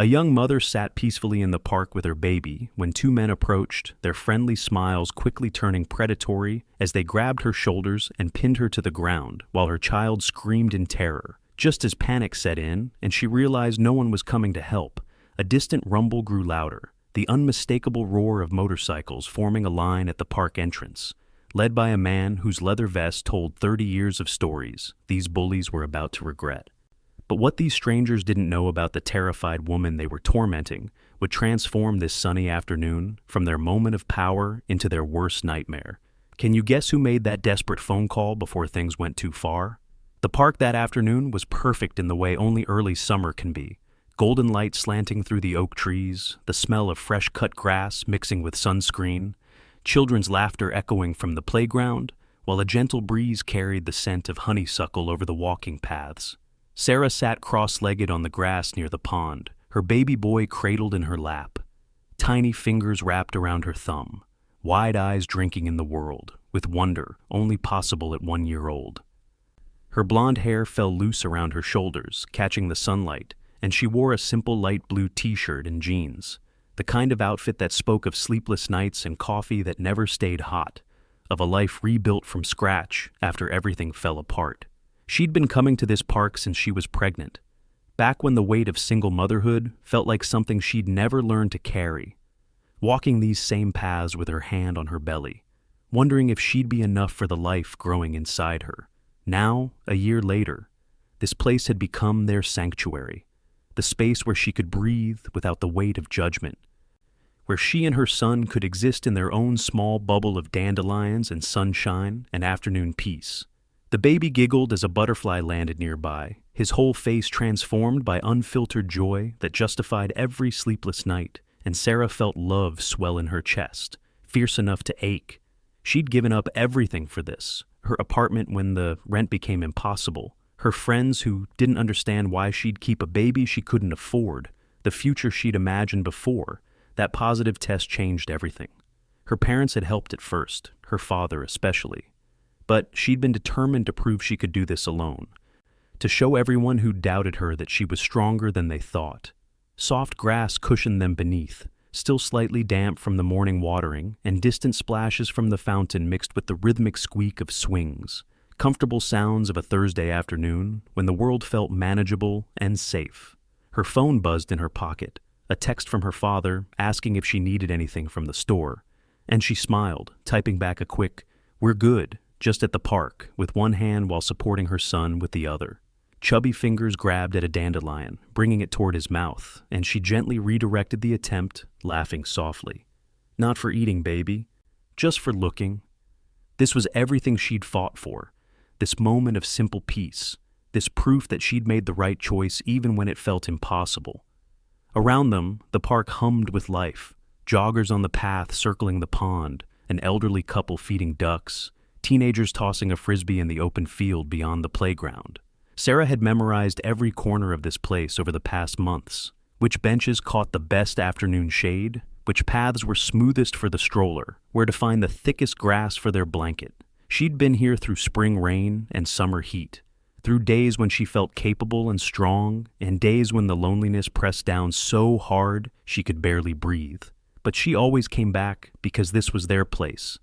A young mother sat peacefully in the park with her baby when two men approached, their friendly smiles quickly turning predatory as they grabbed her shoulders and pinned her to the ground while her child screamed in terror. Just as panic set in and she realized no one was coming to help, a distant rumble grew louder, the unmistakable roar of motorcycles forming a line at the park entrance. Led by a man whose leather vest told 30 years of stories these bullies were about to regret. But what these strangers didn't know about the terrified woman they were tormenting would transform this sunny afternoon from their moment of power into their worst nightmare. Can you guess who made that desperate phone call before things went too far? The park that afternoon was perfect in the way only early summer can be. Golden light slanting through the oak trees, the smell of fresh-cut grass mixing with sunscreen, children's laughter echoing from the playground, while a gentle breeze carried the scent of honeysuckle over the walking paths. Sarah sat cross-legged on the grass near the pond, her baby boy cradled in her lap, tiny fingers wrapped around her thumb, wide eyes drinking in the world, with wonder only possible at 1 year old. Her blonde hair fell loose around her shoulders, catching the sunlight, and she wore a simple light blue t-shirt and jeans, the kind of outfit that spoke of sleepless nights and coffee that never stayed hot, of a life rebuilt from scratch after everything fell apart. She'd been coming to this park since she was pregnant, back when the weight of single motherhood felt like something she'd never learned to carry, walking these same paths with her hand on her belly, wondering if she'd be enough for the life growing inside her. Now, a year later, this place had become their sanctuary, the space where she could breathe without the weight of judgment, where she and her son could exist in their own small bubble of dandelions and sunshine and afternoon peace. The baby giggled as a butterfly landed nearby, his whole face transformed by unfiltered joy that justified every sleepless night, and Sarah felt love swell in her chest, fierce enough to ache. She'd given up everything for this, her apartment when the rent became impossible, her friends who didn't understand why she'd keep a baby she couldn't afford, the future she'd imagined before. That positive test changed everything. Her parents had helped at first, her father especially. But she'd been determined to prove she could do this alone, to show everyone who doubted her that she was stronger than they thought. Soft grass cushioned them beneath, still slightly damp from the morning watering, and distant splashes from the fountain mixed with the rhythmic squeak of swings, comfortable sounds of a Thursday afternoon when the world felt manageable and safe. Her phone buzzed in her pocket, a text from her father asking if she needed anything from the store, and she smiled, typing back a quick, "We're good," just at the park, with one hand while supporting her son with the other. Chubby fingers grabbed at a dandelion, bringing it toward his mouth, and she gently redirected the attempt, laughing softly. "Not for eating, baby. Just for looking." This was everything she'd fought for, this moment of simple peace, this proof that she'd made the right choice even when it felt impossible. Around them, the park hummed with life, joggers on the path circling the pond, an elderly couple feeding ducks, teenagers tossing a frisbee in the open field beyond the playground. Sarah had memorized every corner of this place over the past months, which benches caught the best afternoon shade, which paths were smoothest for the stroller, where to find the thickest grass for their blanket. She'd been here through spring rain and summer heat, through days when she felt capable and strong, and days when the loneliness pressed down so hard she could barely breathe. But she always came back because this was their place.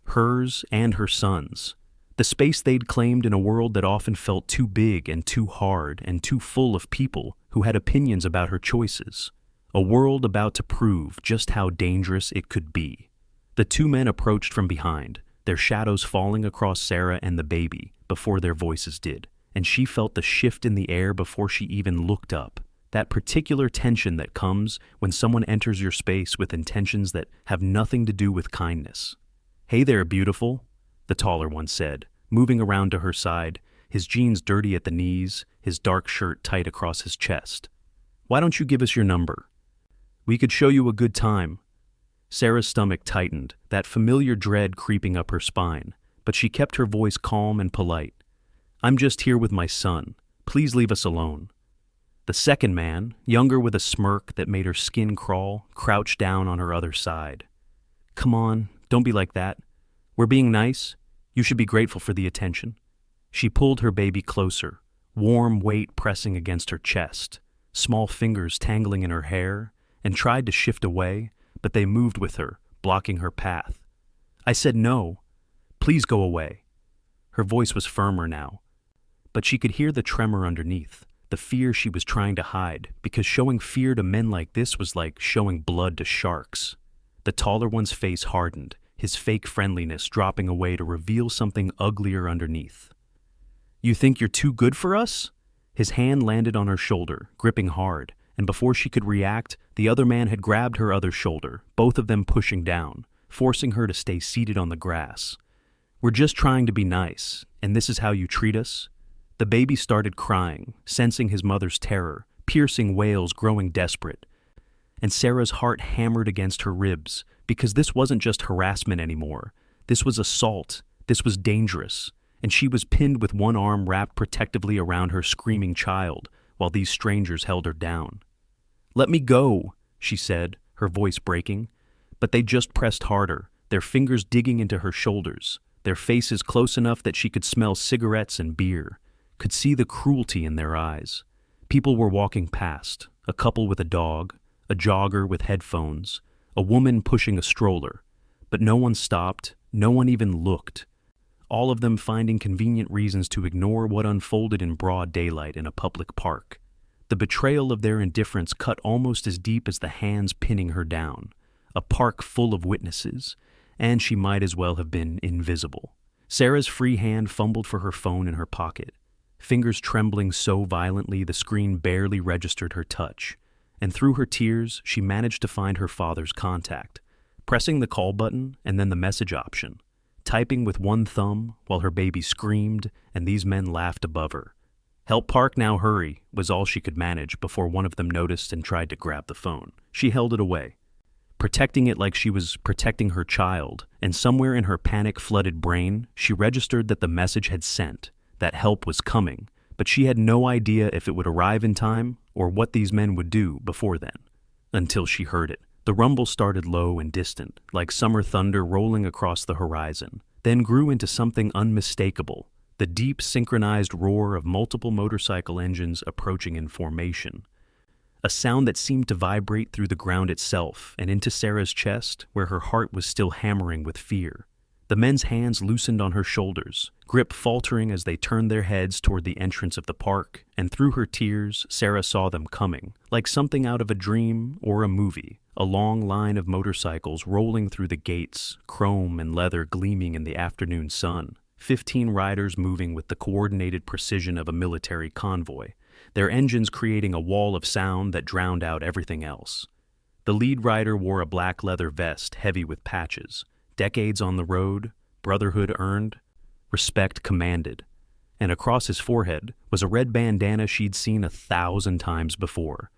Hers and her son's, the space they'd claimed in a world that often felt too big and too hard and too full of people who had opinions about her choices, a world about to prove just how dangerous it could be. The two men approached from behind, their shadows falling across Sarah and the baby before their voices did, and she felt the shift in the air before she even looked up, that particular tension that comes when someone enters your space with intentions that have nothing to do with kindness. "Hey there, beautiful," the taller one said, moving around to her side, his jeans dirty at the knees, his dark shirt tight across his chest. "Why don't you give us your number? We could show you a good time." Sarah's stomach tightened, that familiar dread creeping up her spine, but she kept her voice calm and polite. "I'm just here with my son. Please leave us alone." The second man, younger with a smirk that made her skin crawl, crouched down on her other side. "Come on, don't be like that. We're being nice. You should be grateful for the attention." She pulled her baby closer, warm weight pressing against her chest, small fingers tangling in her hair, and tried to shift away, but they moved with her, blocking her path. I said no. Please go away. Her voice was firmer now, but she could hear the tremor underneath, the fear she was trying to hide, because showing fear to men like this was like showing blood to sharks. The taller one's face hardened, his fake friendliness dropping away to reveal something uglier underneath. You think you're too good for us? His hand landed on her shoulder, gripping hard, and before she could react, the other man had grabbed her other shoulder, both of them pushing down, forcing her to stay seated on the grass. We're just trying to be nice, and this is how you treat us? The baby started crying, sensing his mother's terror, piercing wails growing desperate. And Sarah's heart hammered against her ribs, because this wasn't just harassment anymore. This was assault. This was dangerous. And she was pinned with one arm wrapped protectively around her screaming child, while these strangers held her down. Let me go, she said, her voice breaking. But they just pressed harder, their fingers digging into her shoulders, their faces close enough that she could smell cigarettes and beer, could see the cruelty in their eyes. People were walking past, a couple with a dog, a jogger with headphones, a woman pushing a stroller. But no one stopped, no one even looked. All of them finding convenient reasons to ignore what unfolded in broad daylight in a public park. The betrayal of their indifference cut almost as deep as the hands pinning her down. A park full of witnesses, and she might as well have been invisible. Sarah's free hand fumbled for her phone in her pocket, fingers trembling so violently the screen barely registered her touch. And through her tears, she managed to find her father's contact, pressing the call button and then the message option, typing with one thumb while her baby screamed and these men laughed above her. Help Park, now hurry, was all she could manage before one of them noticed and tried to grab the phone. She held it away, protecting it like she was protecting her child, and somewhere in her panic-flooded brain, she registered that the message had sent, that help was coming, but she had no idea if it would arrive in time or what these men would do before then. Until she heard it. The rumble started low and distant, like summer thunder rolling across the horizon, then grew into something unmistakable, the deep synchronized roar of multiple motorcycle engines approaching in formation. A sound that seemed to vibrate through the ground itself and into Sarah's chest, where her heart was still hammering with fear. The men's hands loosened on her shoulders, grip faltering as they turned their heads toward the entrance of the park, and through her tears, Sarah saw them coming, like something out of a dream or a movie, a long line of motorcycles rolling through the gates, chrome and leather gleaming in the afternoon sun, 15 riders moving with the coordinated precision of a military convoy, their engines creating a wall of sound that drowned out everything else. The lead rider wore a black leather vest heavy with patches, decades on the road, brotherhood earned, respect commanded, and across his forehead was a red bandana she'd seen 1,000 times before,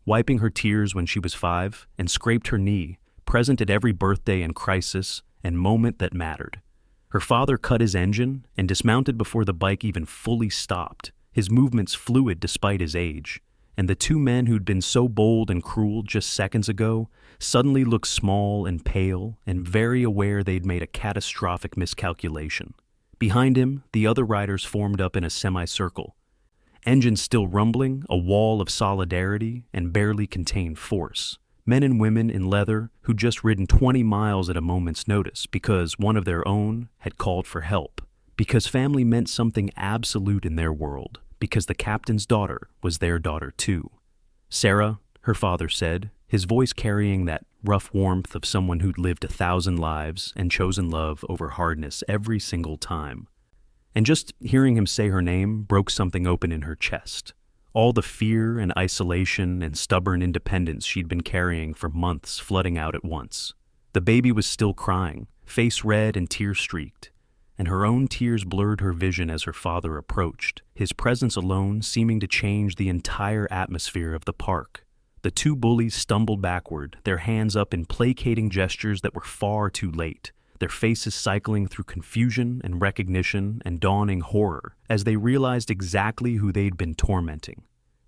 wiping her tears when she was 5 and scraped her knee, present at every birthday and crisis and moment that mattered. Her father cut his engine and dismounted before the bike even fully stopped, his movements fluid despite his age, and the two men who'd been so bold and cruel just seconds ago suddenly looked small and pale and very aware they'd made a catastrophic miscalculation. Behind him, the other riders formed up in a semicircle. Engines still rumbling, a wall of solidarity and barely contained force. Men and women in leather who'd just ridden 20 miles at a moment's notice because one of their own had called for help, because family meant something absolute in their world, because the captain's daughter was their daughter too. Sarah, her father said, his voice carrying that rough warmth of someone who'd lived 1,000 lives and chosen love over hardness every single time. And just hearing him say her name broke something open in her chest. All the fear and isolation and stubborn independence she'd been carrying for months flooding out at once. The baby was still crying, face red and tear-streaked, and her own tears blurred her vision as her father approached, his presence alone seeming to change the entire atmosphere of the park. The two bullies stumbled backward, their hands up in placating gestures that were far too late, their faces cycling through confusion and recognition and dawning horror as they realized exactly who they'd been tormenting.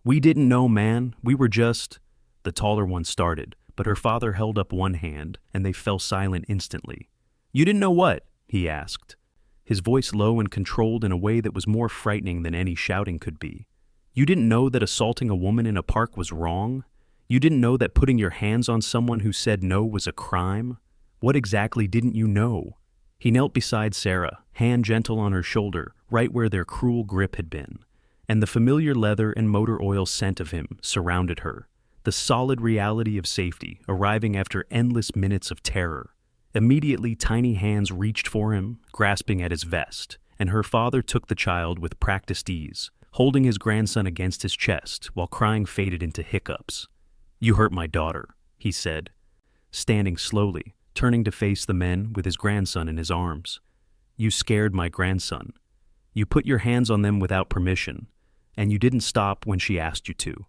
"We didn't know, man. We were just—" The taller one started, but her father held up one hand, and they fell silent instantly. "You didn't know what?" he asked, his voice low and controlled in a way that was more frightening than any shouting could be. You didn't know that assaulting a woman in a park was wrong? You didn't know that putting your hands on someone who said no was a crime? What exactly didn't you know? He knelt beside Sarah, hand gentle on her shoulder, right where their cruel grip had been. And the familiar leather and motor oil scent of him surrounded her, the solid reality of safety arriving after endless minutes of terror. Immediately, tiny hands reached for him, grasping at his vest, and her father took the child with practiced ease, holding his grandson against his chest while crying faded into hiccups. "You hurt my daughter," he said, standing slowly, turning to face the men with his grandson in his arms. "You scared my grandson. You put your hands on them without permission, and you didn't stop when she asked you to."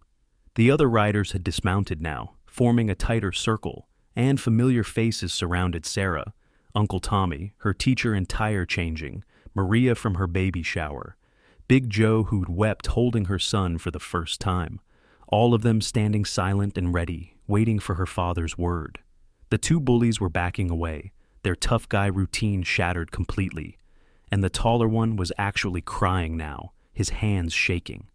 The other riders had dismounted now, forming a tighter circle, and familiar faces surrounded Sarah, Uncle Tommy, her teacher and tire changing, Maria from her baby shower, Big Joe who'd wept holding her son for the first time, all of them standing silent and ready, waiting for her father's word. The two bullies were backing away, their tough guy routine shattered completely, and the taller one was actually crying now, his hands shaking.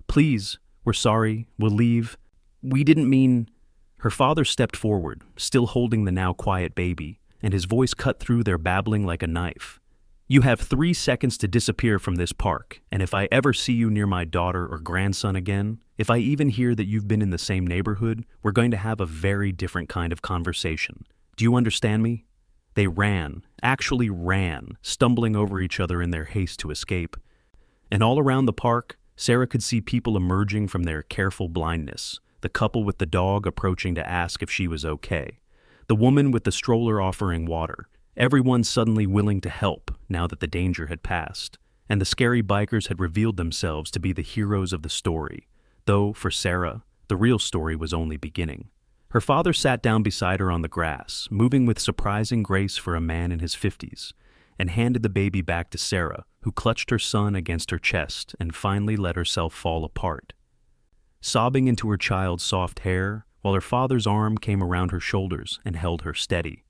"Please, we're sorry, we'll leave. We didn't mean—" Her father stepped forward, still holding the now quiet baby, and his voice cut through their babbling like a knife. "You have 3 seconds to disappear from this park, and if I ever see you near my daughter or grandson again, if I even hear that you've been in the same neighborhood, we're going to have a very different kind of conversation. Do you understand me?" They ran, actually ran, stumbling over each other in their haste to escape. And all around the park, Sarah could see people emerging from their careful blindness, the couple with the dog approaching to ask if she was okay, the woman with the stroller offering water, everyone suddenly willing to help now that the danger had passed, and the scary bikers had revealed themselves to be the heroes of the story, though, for Sarah, the real story was only beginning. Her father sat down beside her on the grass, moving with surprising grace for a man in his 50s, and handed the baby back to Sarah, who clutched her son against her chest and finally let herself fall apart. Sobbing into her child's soft hair, while her father's arm came around her shoulders and held her steady.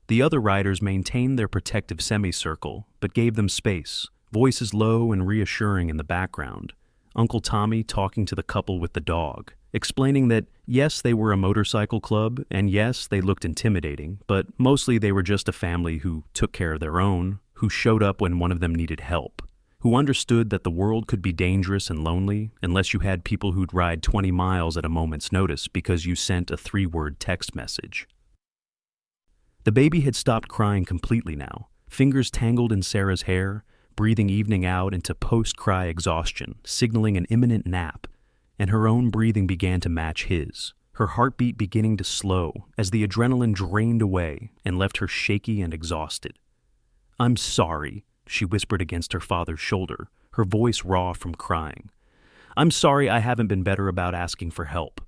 The other riders maintained their protective semicircle, but gave them space, voices low and reassuring in the background. Uncle Tommy talking to the couple with the dog, explaining that yes, they were a motorcycle club, and yes, they looked intimidating, but mostly they were just a family who took care of their own, who showed up when one of them needed help, who understood that the world could be dangerous and lonely unless you had people who'd ride 20 miles at a moment's notice because you sent a 3-word text message. The baby had stopped crying completely now, fingers tangled in Sarah's hair, breathing evening out into post-cry exhaustion, signaling an imminent nap, and her own breathing began to match his, her heartbeat beginning to slow as the adrenaline drained away and left her shaky and exhausted. "I'm sorry," she whispered against her father's shoulder, her voice raw from crying. "I'm sorry I haven't been better about asking for help.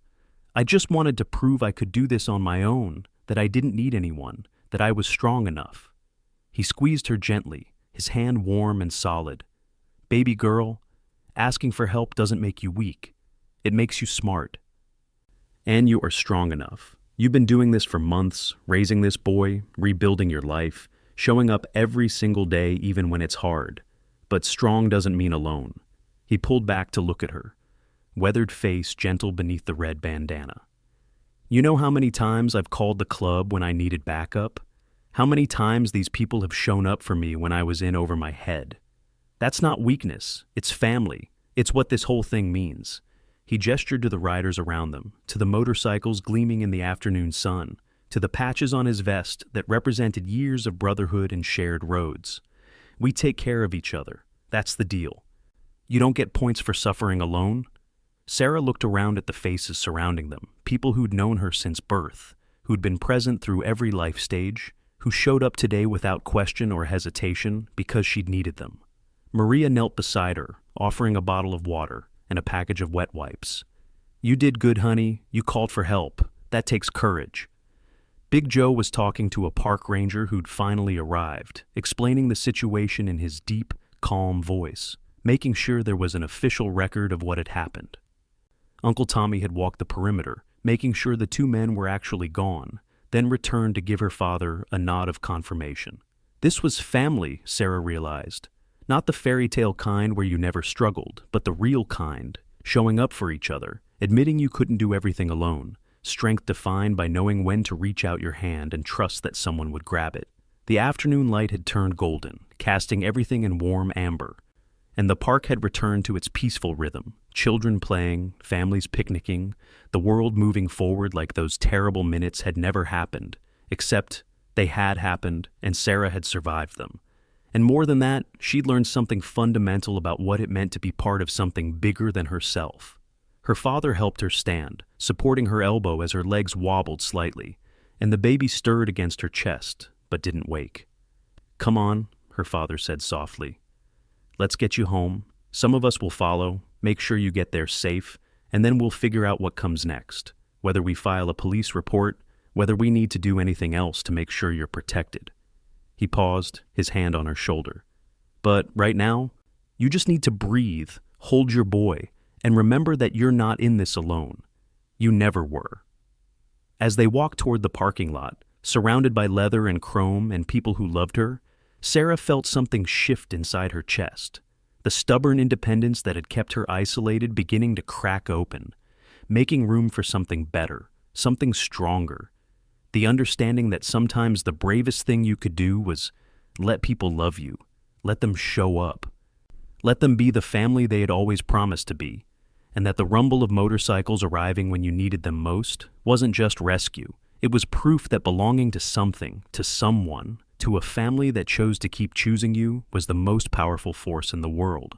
I just wanted to prove I could do this on my own, that I didn't need anyone, that I was strong enough." He squeezed her gently, his hand warm and solid. "Baby girl, asking for help doesn't make you weak. It makes you smart. And you are strong enough. You've been doing this for months, raising this boy, rebuilding your life, showing up every single day even when it's hard. But strong doesn't mean alone." He pulled back to look at her, weathered face gentle beneath the red bandana. "You know how many times I've called the club when I needed backup? How many times these people have shown up for me when I was in over my head? That's not weakness, it's family. It's what this whole thing means." He gestured to the riders around them, to the motorcycles gleaming in the afternoon sun, to the patches on his vest that represented years of brotherhood and shared roads. "We take care of each other. That's the deal. You don't get points for suffering alone." Sarah looked around at the faces surrounding them, people who'd known her since birth, who'd been present through every life stage, who showed up today without question or hesitation because she'd needed them. Maria knelt beside her, offering a bottle of water and a package of wet wipes. "You did good, honey. You called for help. That takes courage." Big Joe was talking to a park ranger who'd finally arrived, explaining the situation in his deep, calm voice, making sure there was an official record of what had happened. Uncle Tommy had walked the perimeter, making sure the two men were actually gone, then returned to give her father a nod of confirmation. This was family, Sarah realized. Not the fairy tale kind where you never struggled, but the real kind, showing up for each other, admitting you couldn't do everything alone, strength defined by knowing when to reach out your hand and trust that someone would grab it. The afternoon light had turned golden, casting everything in warm amber, and the park had returned to its peaceful rhythm, children playing, families picnicking, the world moving forward like those terrible minutes had never happened, except they had happened and Sarah had survived them. And more than that, she'd learned something fundamental about what it meant to be part of something bigger than herself. Her father helped her stand, supporting her elbow as her legs wobbled slightly, and the baby stirred against her chest, but didn't wake. "Come on," her father said softly. "Let's get you home. Some of us will follow, make sure you get there safe, and then we'll figure out what comes next, whether we file a police report, whether we need to do anything else to make sure you're protected." He paused, his hand on her shoulder. "But right now, you just need to breathe, hold your boy, and remember that you're not in this alone. You never were." As they walked toward the parking lot, surrounded by leather and chrome and people who loved her, Sarah felt something shift inside her chest. The stubborn independence that had kept her isolated beginning to crack open, making room for something better, something stronger. The understanding that sometimes the bravest thing you could do was let people love you, let them show up, let them be the family they had always promised to be, and that the rumble of motorcycles arriving when you needed them most wasn't just rescue. It was proof that belonging to something, to someone, to a family that chose to keep choosing you was the most powerful force in the world.